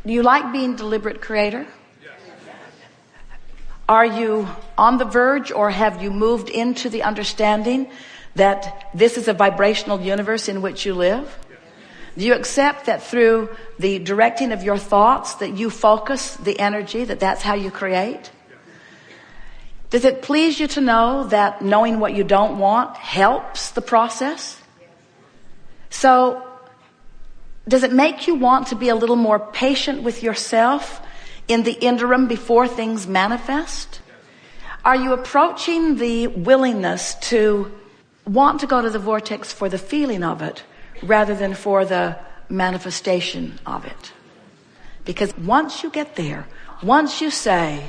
Do you like being deliberate creator? Are you on the verge, or have you moved into the understanding that this is a vibrational universe in which you live? Do you accept that through the directing of your thoughts that you focus the energy, that's how you create? Does it please you to know that knowing what you don't want helps the process? So, does it make you want to be a little more patient with yourself in the interim before things manifest? Are you approaching the willingness to want to go to the vortex for the feeling of it rather than for the manifestation of it? Because once you get there, once you say,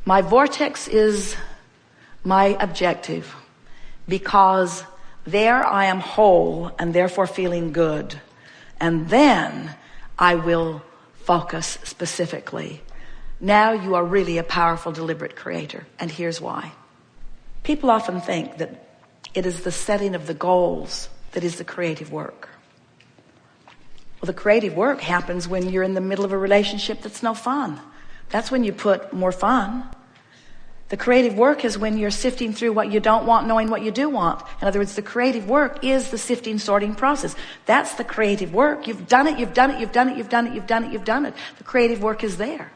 my vortex is my objective because there I am whole and therefore feeling good, and then I will focus specifically. Now you are really a powerful, deliberate creator. And here's why. People often think that it is the setting of the goals that is the creative work. Well, the creative work happens when you're in the middle of a relationship that's no fun. That's when you put more fun. The creative work is when you're sifting through what you don't want, knowing what you do want. In other words, the creative work is the sifting, sorting process. That's the creative work. You've done it, you've done it, you've done it, you've done it, you've done it, you've done it. The creative work is there.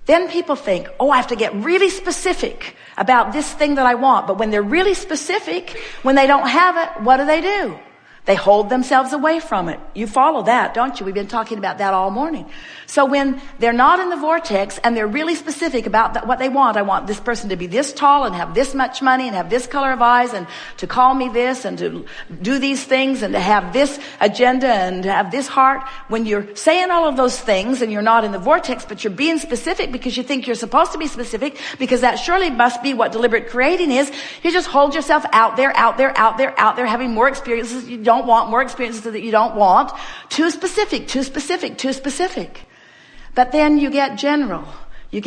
Then people think, oh, I have to get really specific about this thing that I want. But when they're really specific, when they don't have it, what do? They hold themselves away from it. You follow that, don't you? We've been talking about that all morning. So when they're not in the vortex and they're really specific about what they want, I want this person to be this tall and have this much money and have this color of eyes and to call me this and to do these things and to have this agenda and to have this heart. When you're saying all of those things and you're not in the vortex, but you're being specific because you think you're supposed to be specific, because that surely must be what deliberate creating is, you just hold yourself out there, having more experiences you don't want, more experiences that you don't want. Too specific. But then you get general. You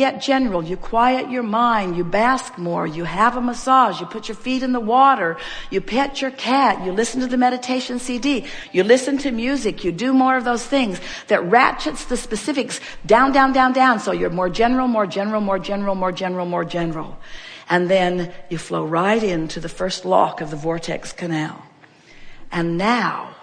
quiet your mind. You bask more. You have a massage. You put your feet in the water. You pet your cat. You listen to the meditation CD. You listen to music. You do more of those things that ratchets the specifics down. So you're more general. And then you flow right into the first lock of the vortex canal. And now,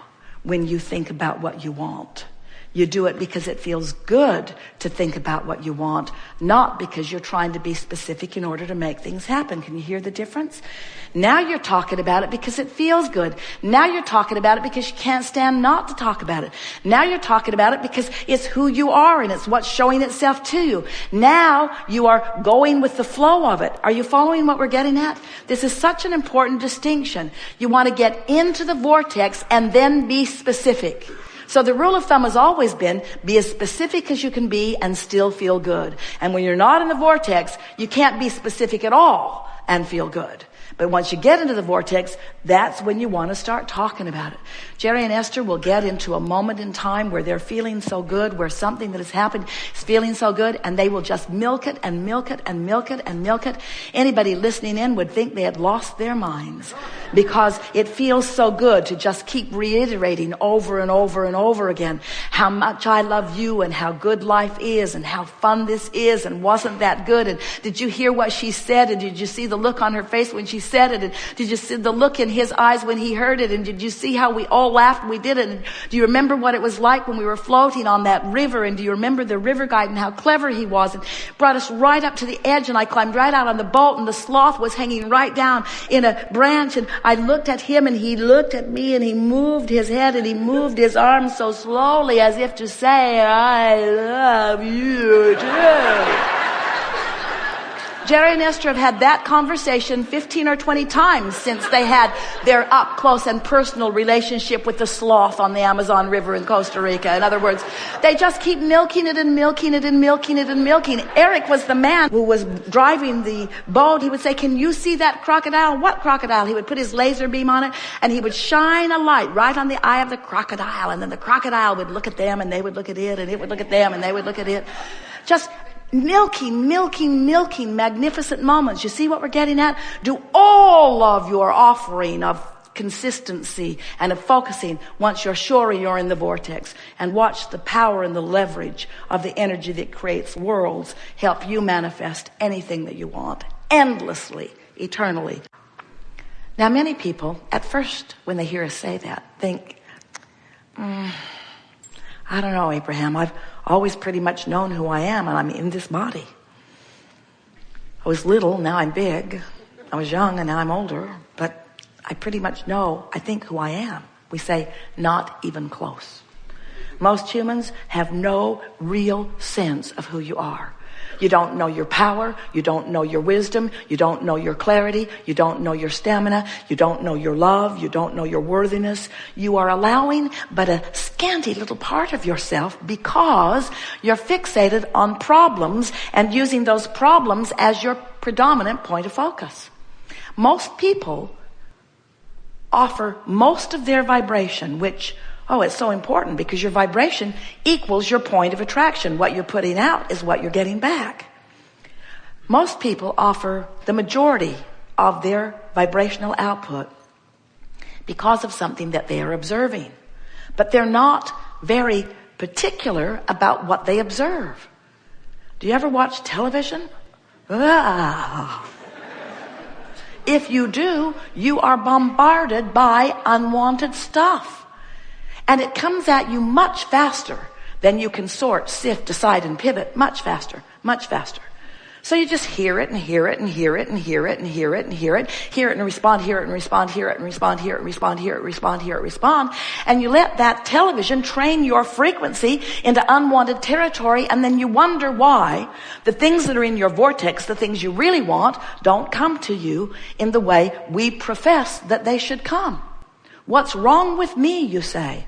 when you think about what you want, you do it because it feels good to think about what you want, not because you're trying to be specific in order to make things happen. Can you hear the difference? Now you're talking about it because it feels good. Now you're talking about it because you can't stand not to talk about it. Now you're talking about it because it's who you are and it's what's showing itself to you. Now you are going with the flow of it. Are you following what we're getting at? This is such an important distinction. You want to get into the vortex and then be specific. So the rule of thumb has always been, be as specific as you can be and still feel good. And when you're not in the vortex, you can't be specific at all and feel good. But once you get into the vortex, that's when you want to start talking about it. Jerry and Esther will get into a moment in time where they're feeling so good, where something that has happened is feeling so good, and they will just milk it. Anybody listening in would think they had lost their minds because it feels so good to just keep reiterating over and over again how much I love you and how good life is and how fun this is, and wasn't that good, and did you hear what she said, and did you see the look on her face when she said it, and did you see the look in his eyes when he heard it, and did you see how we all laughed when we did it, and do you remember what it was like when we were floating on that river, and do you remember the river guide and how clever he was, and brought us right up to the edge, and I climbed right out on the boat, and the sloth was hanging right down in a branch, and I looked at him and he looked at me, and he moved his head and he moved his arms so slowly as if to say, I love you too. Jerry and Esther have had that conversation 15 or 20 times since they had their up close and personal relationship with the sloth on the Amazon River in Costa Rica. In other words, they just keep milking it. Eric was the man who was driving the boat. He would say, can you see that crocodile? What crocodile? He would put his laser beam on it and he would shine a light right on the eye of the crocodile. And then the crocodile would look at them and they would look at it, and it would look at them and they would look at it. Just milking, magnificent moments. You see what we're getting at? Do all of your offering of consistency and of focusing once you're sure you're in the vortex, and watch the power and the leverage of the energy that creates worlds help you manifest anything that you want endlessly, eternally. Now, many people at first when they hear us say that think, I don't know, Abraham, I've always pretty much known who I am, and I'm in this body. I was little, now I'm big. I was young and now I'm older, but I pretty much know, I think, who I am. We say, not even close. Most humans have no real sense of who you are. You don't know your power. You don't know your wisdom. You don't know your clarity. You don't know your stamina. You don't know your love. You don't know your worthiness. You are allowing but a scanty little part of yourself because you're fixated on problems and using those problems as your predominant point of focus. Most people offer most of their vibration, which, it's so important because your vibration equals your point of attraction. What you're putting out is what you're getting back. Most people offer the majority of their vibrational output because of something that they are observing. But they're not very particular about what they observe. Do you ever watch television? If you do, you are bombarded by unwanted stuff. And it comes at you much faster than you can sort, sift, decide, and pivot. Much faster, much faster. So you just hear it and hear it and hear it and hear it and hear it and hear it, hear it and respond, hear it and respond, hear it and respond, hear it and respond, hear it, respond, hear it, respond. And you let that television train your frequency into unwanted territory, and then you wonder why the things that are in your vortex, the things you really want, don't come to you in the way we profess that they should come. What's wrong with me, you say?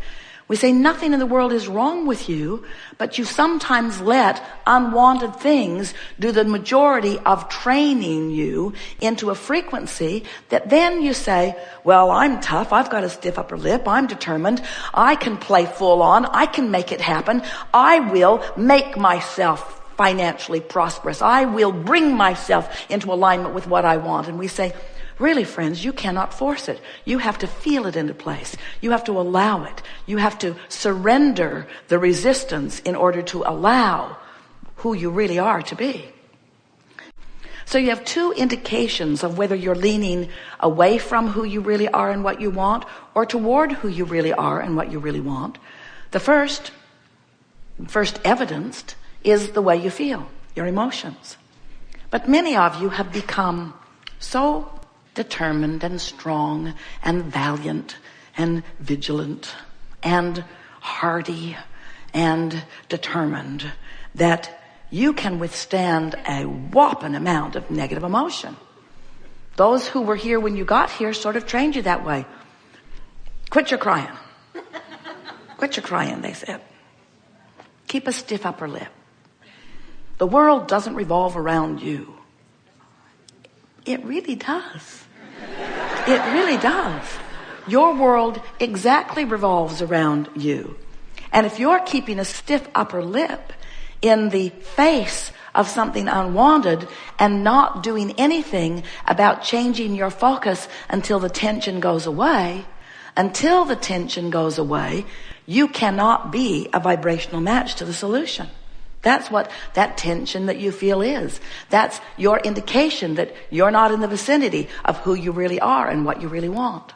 We say nothing in the world is wrong with you, but you sometimes let unwanted things do the majority of training you into a frequency that then you say, well, I'm tough. I've got a stiff upper lip. I'm determined. I can play full on. I can make it happen. I will make myself financially prosperous. I will bring myself into alignment with what I want. And we say, really, friends, you cannot force it. You have to feel it into place. You have to allow it. You have to surrender the resistance in order to allow who you really are to be. So you have two indications of whether you're leaning away from who you really are and what you want, or toward who you really are and what you really want. The first evidenced is the way you feel, your emotions. But many of you have become so determined and strong and valiant and vigilant and hardy and determined that you can withstand a whopping amount of negative emotion. Those who were here when you got here sort of trained you that way. Quit your crying. Quit your crying, they said. Keep a stiff upper lip. The world doesn't revolve around you. It really does. It really does. Your world exactly revolves around you. And if you're keeping a stiff upper lip in the face of something unwanted and not doing anything about changing your focus until the tension goes away, you cannot be a vibrational match to the solution. That's what that tension that you feel is. That's your indication that you're not in the vicinity of who you really are and what you really want.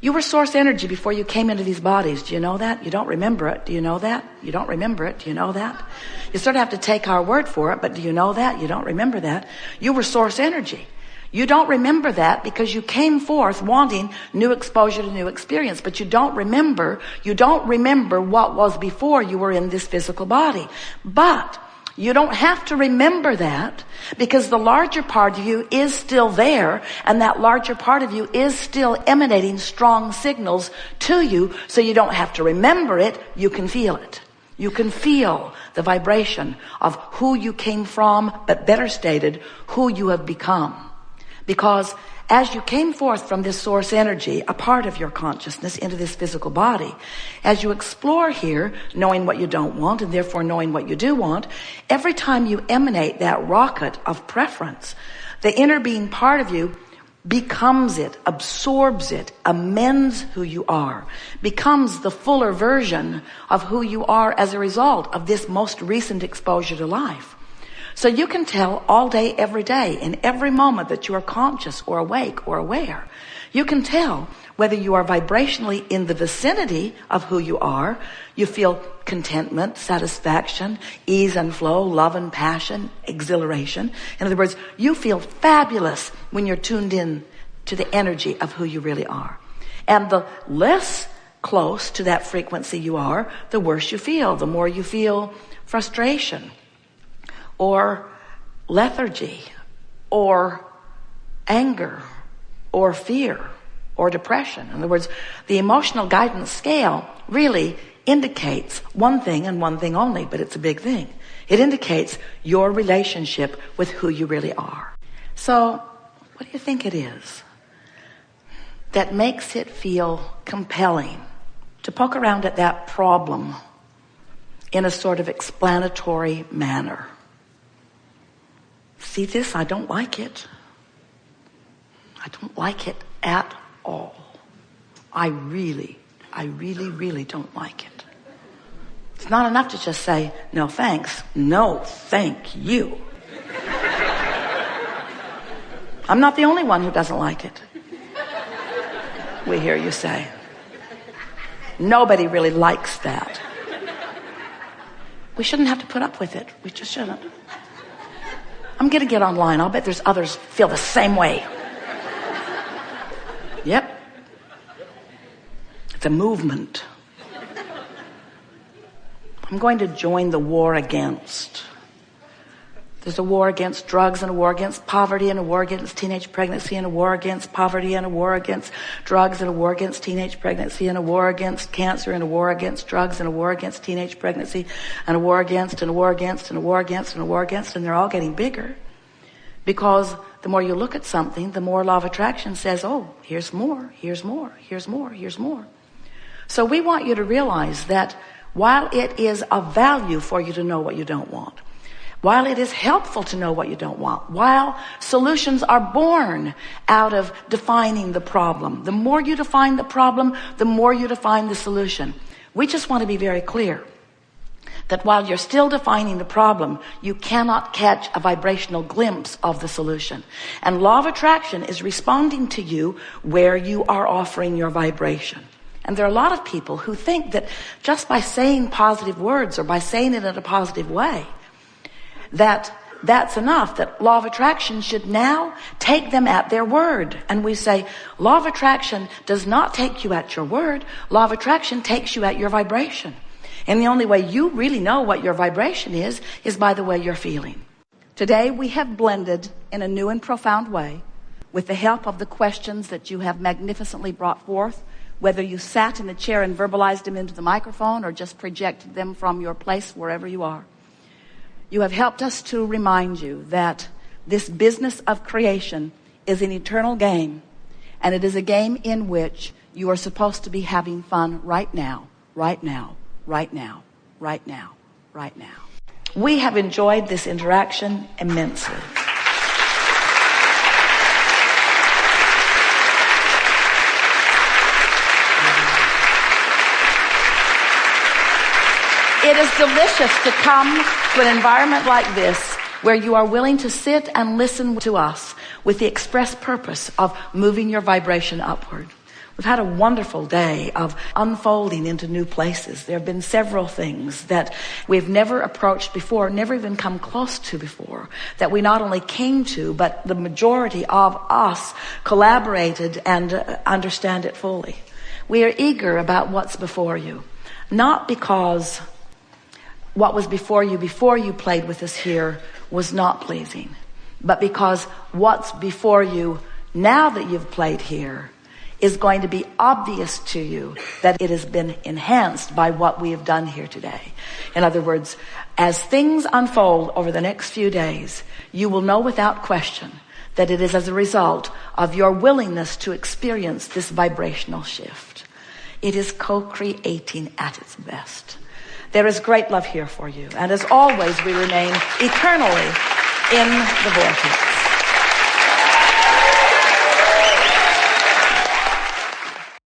You were source energy before you came into these bodies. Do you know that? You don't remember it. Do you know that? You don't remember it. Do you know that? You sort of have to take our word for it, but do you know that? You don't remember that. You were source energy. You don't remember that because you came forth wanting new exposure to new experience, but you don't remember what was before you were in this physical body. But you don't have to remember that because the larger part of you is still there, and that larger part of you is still emanating strong signals to you, so you don't have to remember it, you can feel it. You can feel the vibration of who you came from, but better stated, who you have become. Because as you came forth from this source energy, a part of your consciousness, into this physical body, as you explore here, knowing what you don't want and therefore knowing what you do want, every time you emanate that rocket of preference, the inner being part of you becomes it, absorbs it, amends who you are, becomes the fuller version of who you are as a result of this most recent exposure to life. So you can tell all day, every day, in every moment that you are conscious or awake or aware, you can tell whether you are vibrationally in the vicinity of who you are. You feel contentment, satisfaction, ease and flow, love and passion, exhilaration. In other words, you feel fabulous when you're tuned in to the energy of who you really are. And the less close to that frequency you are, the worse you feel. The more you feel frustration or lethargy or anger or fear or depression. In other words, the emotional guidance scale really indicates one thing and one thing only, but it's a big thing. It indicates your relationship with who you really are. So, what do you think it is that makes it feel compelling to poke around at that problem in a sort of explanatory manner? See this? I don't like it. I don't like it at all. I really don't like it. It's not enough to just say, no thanks. No, thank you. I'm not the only one who doesn't like it. We hear you say. Nobody really likes that. We shouldn't have to put up with it. We just shouldn't. I'm going to get online. I'll bet there's others feel the same way. Yep. It's a movement. I'm going to join the war against. There's a war against drugs and a war against poverty and a war against teenage pregnancy and a war against poverty and a war against drugs and a war against teenage pregnancy and a war against cancer and a war against drugs and a war against teenage pregnancy and a war against and a war against and a war against and a war against, and they're all getting bigger. Because the more you look at something, the more law of attraction says, oh, here's more, here's more, here's more, here's more. So we want you to realize that while it is of value for you to know what you don't want, while it is helpful to know what you don't want, while solutions are born out of defining the problem, the more you define the problem, the more you define the solution. We just want to be very clear that while you're still defining the problem, you cannot catch a vibrational glimpse of the solution. And law of attraction is responding to you where you are offering your vibration. And there are a lot of people who think that just by saying positive words or by saying it in a positive way, that's enough, that law of attraction should now take them at their word. And we say, law of attraction does not take you at your word. Law of attraction takes you at your vibration. And the only way you really know what your vibration is by the way you're feeling. Today we have blended in a new and profound way, with the help of the questions that you have magnificently brought forth, whether you sat in the chair and verbalized them into the microphone or just projected them from your place wherever you are. You have helped us to remind you that this business of creation is an eternal game, and it is a game in which you are supposed to be having fun right now, right now, right now, right now, right now. We have enjoyed this interaction immensely. It is delicious to come to an environment like this where you are willing to sit and listen to us with the express purpose of moving your vibration upward. We've had a wonderful day of unfolding into new places. There have been several things that we've never approached before, never even come close to before, that we not only came to, but the majority of us collaborated and understand it fully. We are eager about what's before you, not because what was before you played with us here was not pleasing, but because what's before you now that you've played here is going to be obvious to you that it has been enhanced by what we have done here today. In other words, as things unfold over the next few days, you will know without question that it is as a result of your willingness to experience this vibrational shift. It is co-creating at its best. There is great love here for you. And as always, we remain eternally in the vortex.